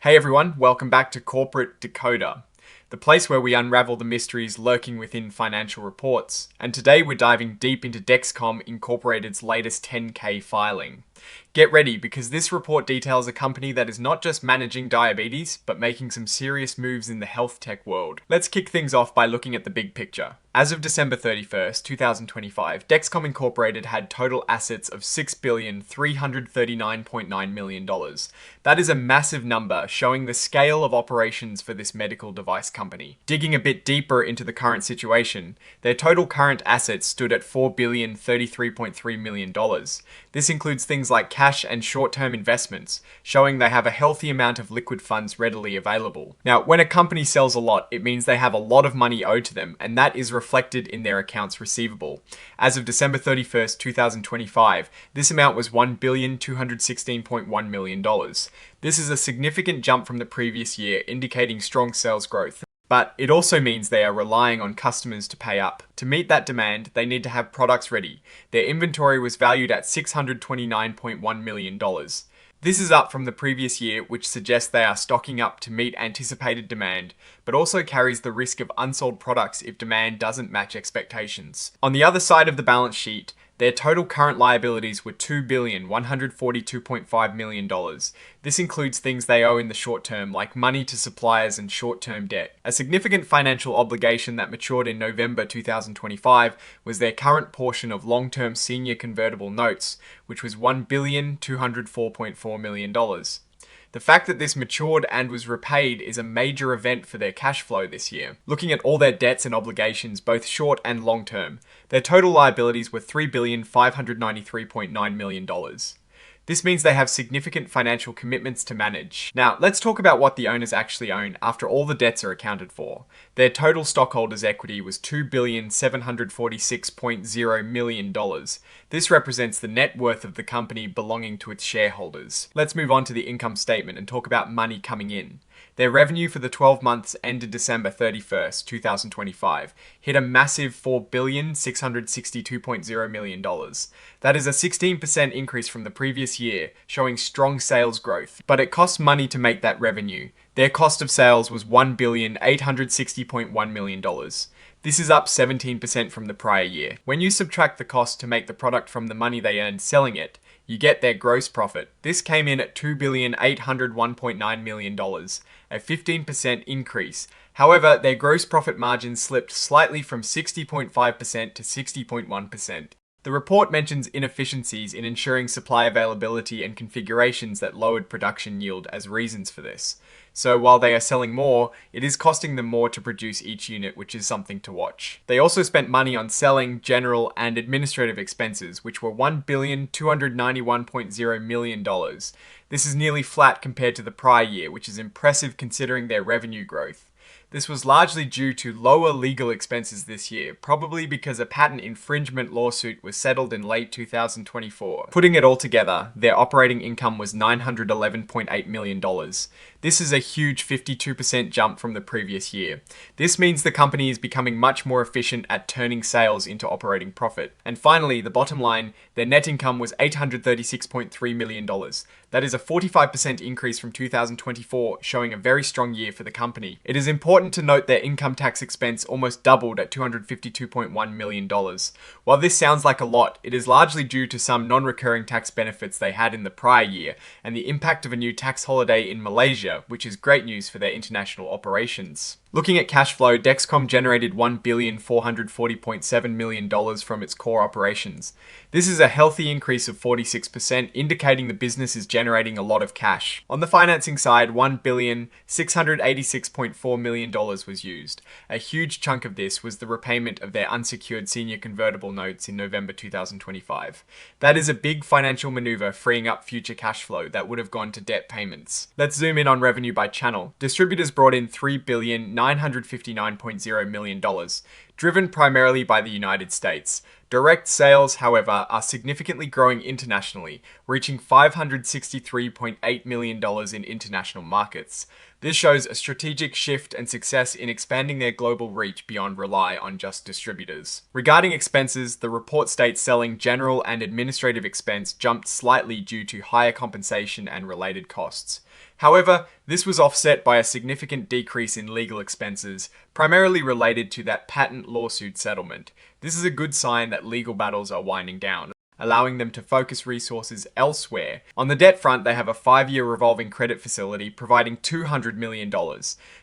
Hey everyone, welcome back to Corporate Decoder, the place where we unravel the mysteries lurking within financial reports. And today we're diving deep into DexCom Incorporated's latest 10K filing. Get ready, because this report details a company that is not just managing diabetes, but making some serious moves in the health tech world. Let's kick things off by looking at the big picture. As of December 31st, 2025, DexCom Incorporated had total assets of $6,339.9 million. That is a massive number, showing the scale of operations for this medical device company. Digging a bit deeper into the current situation, their total current assets stood at $4,033.3 million. This includes things like cash and short-term investments, showing they have a healthy amount of liquid funds readily available. Now, when a company sells a lot, it means they have a lot of money owed to them, and that is reflected in their accounts receivable. As of December 31st, 2025, this amount was $1,216.1 million. This is a significant jump from the previous year, indicating strong sales growth. But it also means they are relying on customers to pay up. To meet that demand, they need to have products ready. Their inventory was valued at $629.1 million. This is up from the previous year, which suggests they are stocking up to meet anticipated demand, but also carries the risk of unsold products if demand doesn't match expectations. On the other side of the balance sheet, their total current liabilities were $2,142.5 million. This includes things they owe in the short term, like money to suppliers and short-term debt. A significant financial obligation that matured in November 2025 was their current portion of long-term senior convertible notes, which was $1,204.4 million. The fact that this matured and was repaid is a major event for their cash flow this year. Looking at all their debts and obligations, both short and long term, their total liabilities were $3,593.9 million. This means they have significant financial commitments to manage. Now, let's talk about what the owners actually own after all the debts are accounted for. Their total stockholders' equity was $2,746.0 million. This represents the net worth of the company belonging to its shareholders. Let's move on to the income statement and talk about money coming in. Their revenue for the 12 months ended December 31st, 2025, hit a massive $4,662.0 million. That is a 16% increase from the previous year, showing strong sales growth. But it costs money to make that revenue. Their cost of sales was $1,860.1 million. This is up 17% from the prior year. When you subtract the cost to make the product from the money they earned selling it, you get their gross profit. This came in at $2,801.9 million, a 15% increase. However, their gross profit margin slipped slightly from 60.5% to 60.1%. The report mentions inefficiencies in ensuring supply availability and configurations that lowered production yield as reasons for this. So while they are selling more, it is costing them more to produce each unit, which is something to watch. They also spent money on selling, general, and administrative expenses, which were $1,291.0 million. This is nearly flat compared to the prior year, which is impressive considering their revenue growth. This was largely due to lower legal expenses this year, probably because a patent infringement lawsuit was settled in late 2024. Putting it all together, their operating income was $911.8 million. This is a huge 52% jump from the previous year. This means the company is becoming much more efficient at turning sales into operating profit. And finally, the bottom line, their net income was $836.3 million. That is a 45% increase from 2024, showing a very strong year for the company. It is important to note their income tax expense almost doubled at $252.1 million. While this sounds like a lot, it is largely due to some non-recurring tax benefits they had in the prior year and the impact of a new tax holiday in Malaysia, which is great news for their international operations. Looking at cash flow, DexCom generated $1,440.7 million from its core operations. This is a healthy increase of 46%, indicating the business is generating a lot of cash. On the financing side, $1,686.4 million was used. A huge chunk of this was the repayment of their unsecured senior convertible notes in November 2025. That is a big financial maneuver, freeing up future cash flow that would have gone to debt payments. Let's zoom in on revenue by channel. Distributors brought in $3,959.0 million, driven primarily by the United States. Direct sales, however, are significantly growing internationally, reaching $563.8 million in international markets. This shows a strategic shift and success in expanding their global reach beyond rely on just distributors. Regarding expenses, the report states selling, general, and administrative expense jumped slightly due to higher compensation and related costs. However, this was offset by a significant decrease in legal expenses, primarily related to that patent lawsuit settlement. This is a good sign that legal battles are winding down, allowing them to focus resources elsewhere. On the debt front, they have a 5-year revolving credit facility providing $200 million,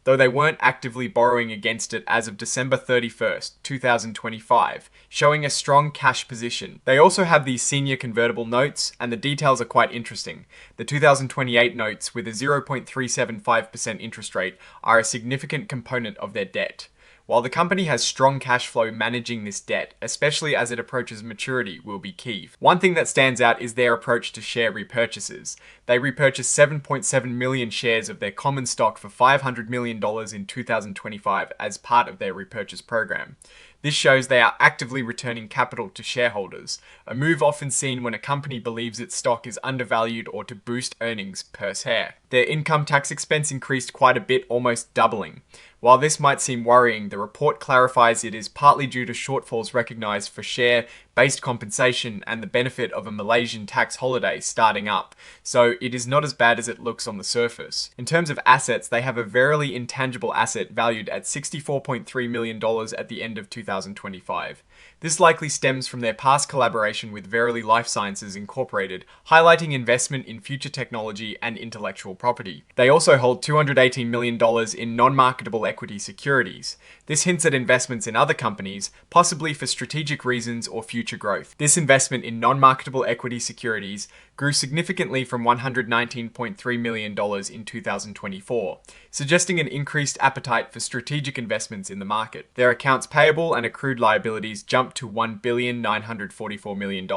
though they weren't actively borrowing against it as of December 31st, 2025, showing a strong cash position. They also have these senior convertible notes, and the details are quite interesting. The 2028 notes with a 0.375% interest rate are a significant component of their debt. While the company has strong cash flow, managing this debt, especially as it approaches maturity, will be key. One thing that stands out is their approach to share repurchases. They repurchased 7.7 million shares of their common stock for $500 million in 2025 as part of their repurchase program. This shows they are actively returning capital to shareholders, a move often seen when a company believes its stock is undervalued or to boost earnings per share. Their income tax expense increased quite a bit, almost doubling. While this might seem worrying, the report clarifies it is partly due to shortfalls recognized for share-based compensation and the benefit of a Malaysian tax holiday starting up, so it is not as bad as it looks on the surface. In terms of assets, they have a verily intangible asset valued at $64.3 million at the end of 2025. This likely stems from their past collaboration with Verily Life Sciences Incorporated, highlighting investment in future technology and intellectual property. They also hold $218 million in non-marketable equity securities. This hints at investments in other companies, possibly for strategic reasons or future growth. This investment in non-marketable equity securities grew significantly from $119.3 million in 2024, suggesting an increased appetite for strategic investments in the market. Their accounts payable and accrued liabilities jumped to $1,944 million.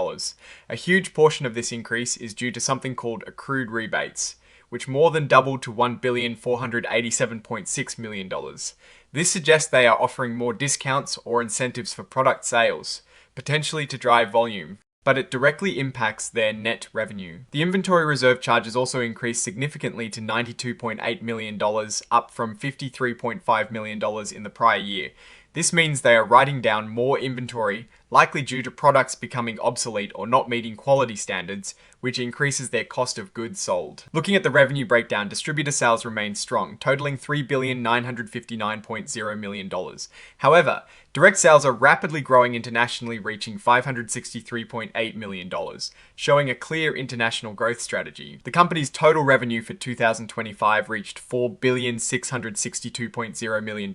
A huge portion of this increase is due to something called accrued rebates, which more than doubled to $1,487.6 million. This suggests they are offering more discounts or incentives for product sales, potentially to drive volume, but it directly impacts their net revenue. The inventory reserve charges also increased significantly to $92.8 million, up from $53.5 million in the prior year. This means they are writing down more inventory, likely due to products becoming obsolete or not meeting quality standards, which increases their cost of goods sold. Looking at the revenue breakdown, distributor sales remain strong, totaling $3,959.0 million. However, direct sales are rapidly growing internationally, reaching $563.8 million, showing a clear international growth strategy. The company's total revenue for 2025 reached $4,662.0 million.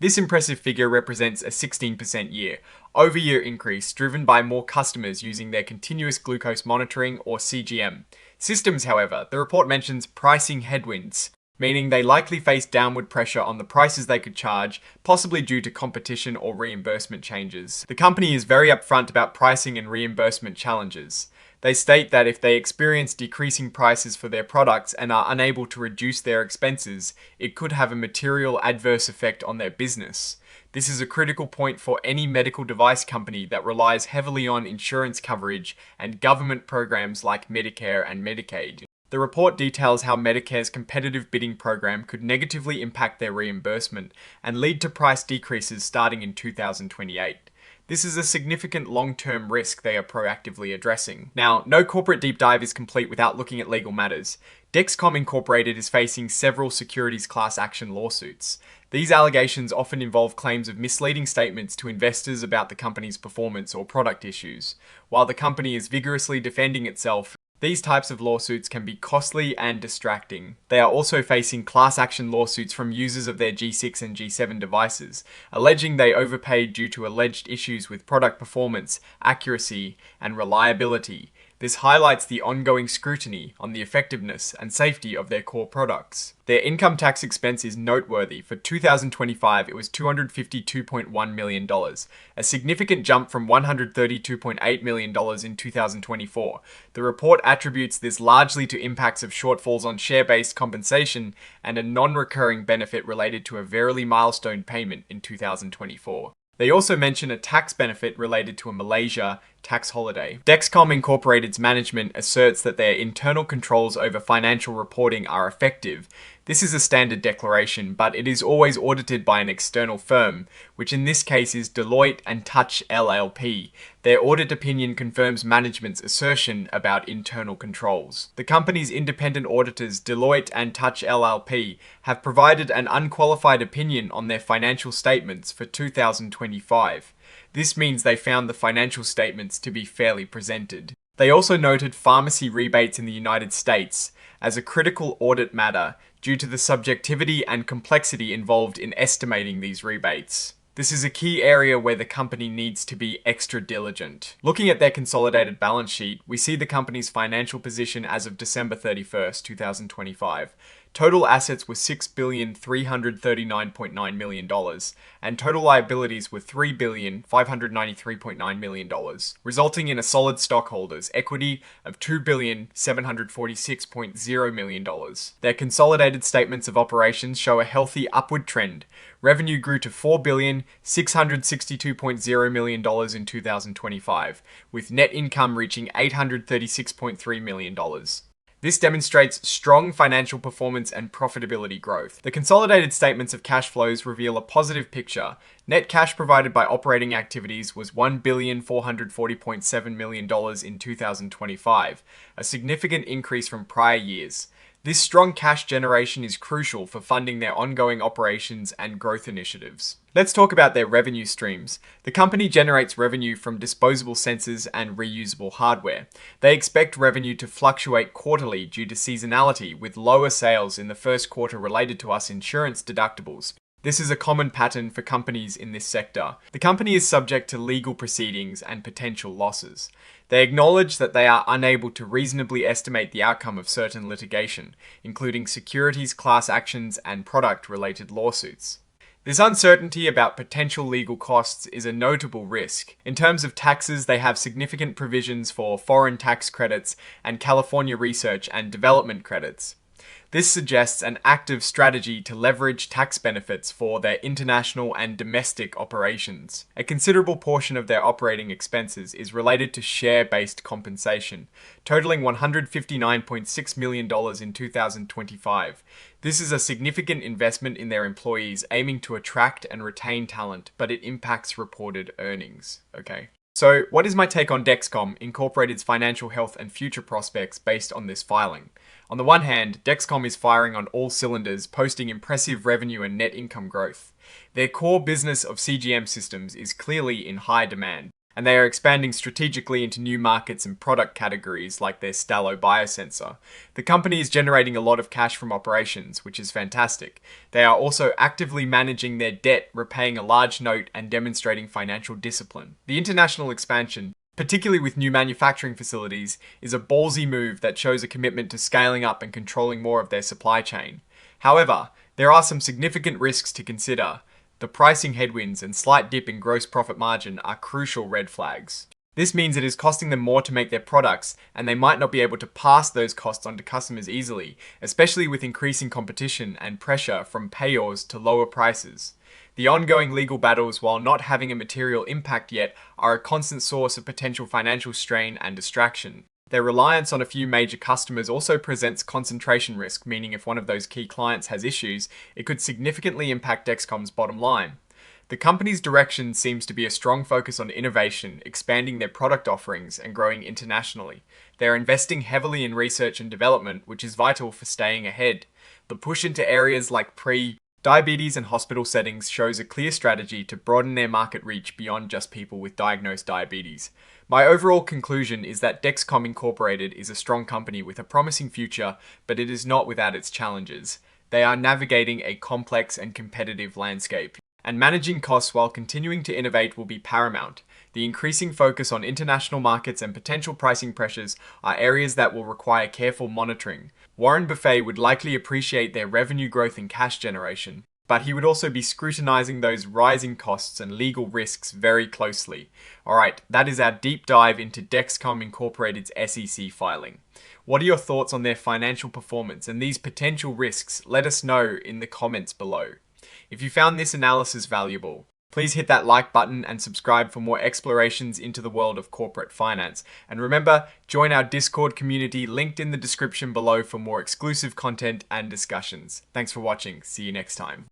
This impressive figure represents a 16% year-over-year increase driven by more customers using their continuous glucose monitoring or CGM systems. However, the report mentions pricing headwinds, meaning they likely face downward pressure on the prices they could charge, possibly due to competition or reimbursement changes. The company is very upfront about pricing and reimbursement challenges. They state that if they experience decreasing prices for their products and are unable to reduce their expenses, it could have a material adverse effect on their business. This is a critical point for any medical device company that relies heavily on insurance coverage and government programs like Medicare and Medicaid. The report details how Medicare's competitive bidding program could negatively impact their reimbursement and lead to price decreases starting in 2028. This is a significant long-term risk they are proactively addressing. Now, no corporate deep dive is complete without looking at legal matters. DexCom Incorporated is facing several securities class action lawsuits. These allegations often involve claims of misleading statements to investors about the company's performance or product issues. While the company is vigorously defending itself, these types of lawsuits can be costly and distracting. They are also facing class action lawsuits from users of their G6 and G7 devices, alleging they overpaid due to alleged issues with product performance, accuracy, and reliability. This highlights the ongoing scrutiny on the effectiveness and safety of their core products. Their income tax expense is noteworthy. For 2025, it was $252.1 million, a significant jump from $132.8 million in 2024. The report attributes this largely to impacts of shortfalls on share-based compensation and a non-recurring benefit related to a Verily milestone payment in 2024. They also mention a tax benefit related to a Malaysia tax holiday. DexCom Incorporated's management asserts that their internal controls over financial reporting are effective. This is a standard declaration, but it is always audited by an external firm, which in this case is Deloitte and Touch LLP. Their audit opinion confirms management's assertion about internal controls. The company's independent auditors, Deloitte and Touch LLP, have provided an unqualified opinion on their financial statements for 2025. This means they found the financial statements to be fairly presented. They also noted pharmacy rebates in the United States as a critical audit matter due to the subjectivity and complexity involved in estimating these rebates. This is a key area where the company needs to be extra diligent. Looking at their consolidated balance sheet, we see the company's financial position as of December 31st, 2025. Total assets were $6,339.9 million, and total liabilities were $3,593.9 million, resulting in a solid stockholders' equity of $2,746.0 million. Their consolidated statements of operations show a healthy upward trend. Revenue grew to $4,662.0 million in 2025, with net income reaching $836.3 million. This demonstrates strong financial performance and profitability growth. The consolidated statements of cash flows reveal a positive picture. Net cash provided by operating activities was $1,440.7 million in 2025, a significant increase from prior years. This strong cash generation is crucial for funding their ongoing operations and growth initiatives. Let's talk about their revenue streams. The company generates revenue from disposable sensors and reusable hardware. They expect revenue to fluctuate quarterly due to seasonality, with lower sales in the first quarter related to insurance deductibles. This is a common pattern for companies in this sector. The company is subject to legal proceedings and potential losses. They acknowledge that they are unable to reasonably estimate the outcome of certain litigation, including securities class actions and product-related lawsuits. This uncertainty about potential legal costs is a notable risk. In terms of taxes, they have significant provisions for foreign tax credits and California research and development credits. This suggests an active strategy to leverage tax benefits for their international and domestic operations. A considerable portion of their operating expenses is related to share-based compensation, totaling $159.6 million in 2025. This is a significant investment in their employees, aiming to attract and retain talent, but it impacts reported earnings. Okay. So, what is my take on DexCom Incorporated's financial health and future prospects based on this filing? On the one hand, DexCom is firing on all cylinders, posting impressive revenue and net income growth. Their core business of CGM systems is clearly in high demand, and they are expanding strategically into new markets and product categories like their Stallo biosensor. The company is generating a lot of cash from operations, which is fantastic. They are also actively managing their debt, repaying a large note, and demonstrating financial discipline. The international expansion, particularly with new manufacturing facilities, is a ballsy move that shows a commitment to scaling up and controlling more of their supply chain. However, there are some significant risks to consider. The pricing headwinds and slight dip in gross profit margin are crucial red flags. This means it is costing them more to make their products, and they might not be able to pass those costs on to customers easily, especially with increasing competition and pressure from payors to lower prices. The ongoing legal battles, while not having a material impact yet, are a constant source of potential financial strain and distraction. Their reliance on a few major customers also presents concentration risk, meaning if one of those key clients has issues, it could significantly impact DexCom's bottom line. The company's direction seems to be a strong focus on innovation, expanding their product offerings, and growing internationally. They are investing heavily in research and development, which is vital for staying ahead. The push into areas like diabetes and hospital settings shows a clear strategy to broaden their market reach beyond just people with diagnosed diabetes. My overall conclusion is that DexCom Incorporated is a strong company with a promising future, but it is not without its challenges. They are navigating a complex and competitive landscape, and managing costs while continuing to innovate will be paramount. The increasing focus on international markets and potential pricing pressures are areas that will require careful monitoring. Warren Buffett would likely appreciate their revenue growth and cash generation, but he would also be scrutinizing those rising costs and legal risks very closely. Alright, that is our deep dive into DexCom Incorporated's SEC filing. What are your thoughts on their financial performance and these potential risks? Let us know in the comments below. If you found this analysis valuable, Please hit that like button and subscribe for more explorations into the world of corporate finance. And remember, join our Discord community linked in the description below for more exclusive content and discussions. Thanks for watching. See you next time.